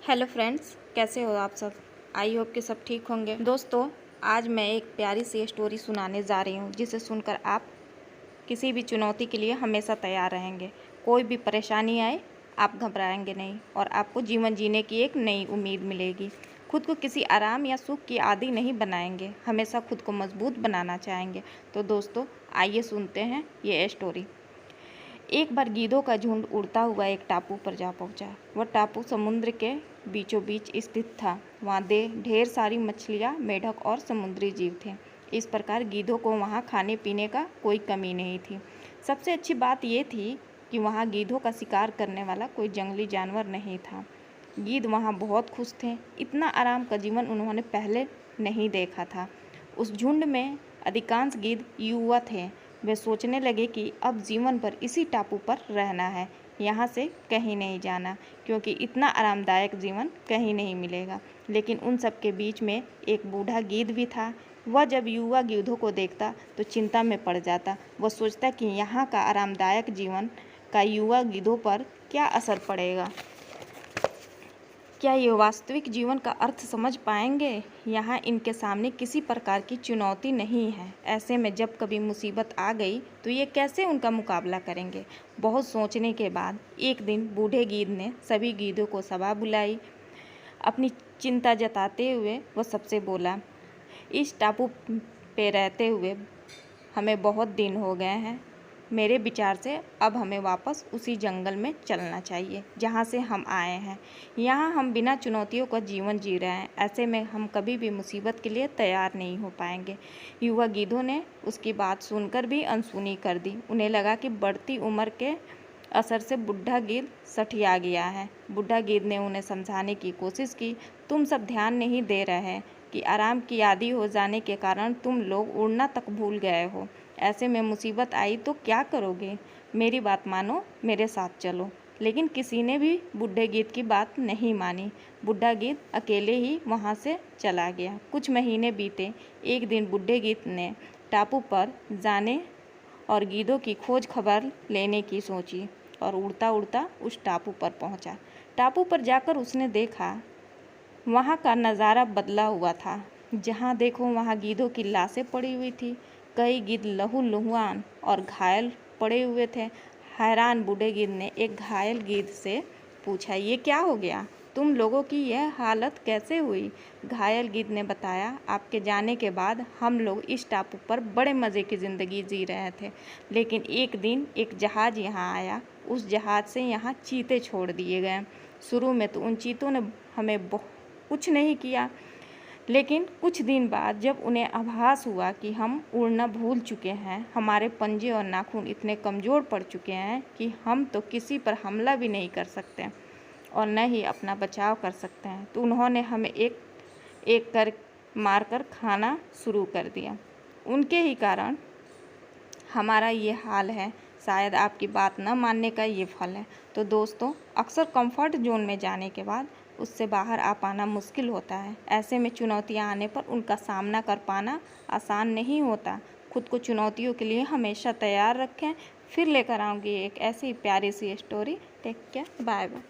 Hello friends, कैसे हो आप सब। आई होप कि सब ठीक होंगे। दोस्तों, आज मैं एक प्यारी सी स्टोरी सुनाने जा रही हूँ जिसे सुनकर आप किसी भी चुनौती के लिए हमेशा तैयार रहेंगे। कोई भी परेशानी आए आप घबराएंगे नहीं और आपको जीवन जीने की एक नई उम्मीद मिलेगी। खुद को किसी आराम या सुख की आदी नहीं बनाएंगे, हमेशा खुद को मजबूत बनाना चाहेंगे। तो दोस्तों, आइए सुनते हैं ये स्टोरी। एक बार गीदों का झुंड उड़ता हुआ एक टापू पर जा पहुंचा। वह टापू समुद्र के बीचों बीच स्थित था। वहाँ ढेर सारी मछलियाँ, मेढक और समुद्री जीव थे। इस प्रकार गीदों को वहाँ खाने पीने का कोई कमी नहीं थी। सबसे अच्छी बात यह थी कि वहाँ गीदों का शिकार करने वाला कोई जंगली जानवर नहीं था। गीद वहाँ बहुत खुश थे। इतना आराम का जीवन उन्होंने पहले नहीं देखा था। उस झुंड में अधिकांश गीद युवा थे। वे सोचने लगे कि अब जीवन भर इसी टापू पर रहना है, यहाँ से कहीं नहीं जाना, क्योंकि इतना आरामदायक जीवन कहीं नहीं मिलेगा। लेकिन उन सब के बीच में एक बूढ़ा गीद भी था। वह जब युवा गीदों को देखता तो चिंता में पड़ जाता। वह सोचता कि यहाँ का आरामदायक जीवन का युवा गीदों पर क्या असर पड़ेगा। क्या ये वास्तविक जीवन का अर्थ समझ पाएंगे? यहाँ इनके सामने किसी प्रकार की चुनौती नहीं है। ऐसे में जब कभी मुसीबत आ गई तो ये कैसे उनका मुकाबला करेंगे? बहुत सोचने के बाद एक दिन बूढ़े गीद ने सभी गीदों को सभा बुलाई। अपनी चिंता जताते हुए वह सबसे बोला, इस टापू पे रहते हुए हमें बहुत दिन हो गए हैं। मेरे विचार से अब हमें वापस उसी जंगल में चलना चाहिए जहाँ से हम आए हैं। यहाँ हम बिना चुनौतियों का जीवन जी रहे हैं। ऐसे में हम कभी भी मुसीबत के लिए तैयार नहीं हो पाएंगे। युवा गीदों ने उसकी बात सुनकर भी अनसुनी कर दी। उन्हें लगा कि बढ़ती उम्र के असर से बुढ़ा गीद सठिया गया है। बुढ़ा गीद ने उन्हें समझाने की कोशिश की, तुम सब ध्यान नहीं दे रहे कि आराम की आदी हो जाने के कारण तुम लोग उड़ना तक भूल गए हो। ऐसे में मुसीबत आई तो क्या करोगे? मेरी बात मानो, मेरे साथ चलो। लेकिन किसी ने भी बुढ़े गीद की बात नहीं मानी। बुढ़ा गीद अकेले ही वहाँ से चला गया। कुछ महीने बीते। एक दिन बुढ़े गीद ने टापू पर जाने और गीदों की खोज खबर लेने की सोची और उड़ता उड़ता उस टापू पर पहुँचा। टापू पर जाकर उसने देखा वहाँ का नज़ारा बदला हुआ था। जहाँ देखो वहाँ गीदों की लाशें पड़ी हुई थी। कई गीद लहूलुहान और घायल पड़े हुए थे। हैरान बूढ़े गीद ने एक घायल गीद से पूछा, ये क्या हो गया? तुम लोगों की यह हालत कैसे हुई? घायल गीद ने बताया, आपके जाने के बाद हम लोग इस टापू पर बड़े मज़े की ज़िंदगी जी रहे थे। लेकिन एक दिन एक जहाज़ यहाँ आया। उस जहाज़ से यहाँ चीते छोड़ दिए गए। शुरू में तो उन चीतों ने हमें कुछ नहीं किया, लेकिन कुछ दिन बाद जब उन्हें आभास हुआ कि हम उड़ना भूल चुके हैं, हमारे पंजे और नाखून इतने कमज़ोर पड़ चुके हैं कि हम तो किसी पर हमला भी नहीं कर सकते और न ही अपना बचाव कर सकते हैं, तो उन्होंने हमें एक एक कर मारकर खाना शुरू कर दिया। उनके ही कारण हमारा ये हाल है। शायद आपकी बात न मानने का ये फल है। तो दोस्तों, अक्सर कंफर्ट जोन में जाने के बाद उससे बाहर आ पाना मुश्किल होता है। ऐसे में चुनौतियां आने पर उनका सामना कर पाना आसान नहीं होता। खुद को चुनौतियों के लिए हमेशा तैयार रखें। फिर लेकर आऊँगी एक ऐसी प्यारी सी story. Take care, bye bye.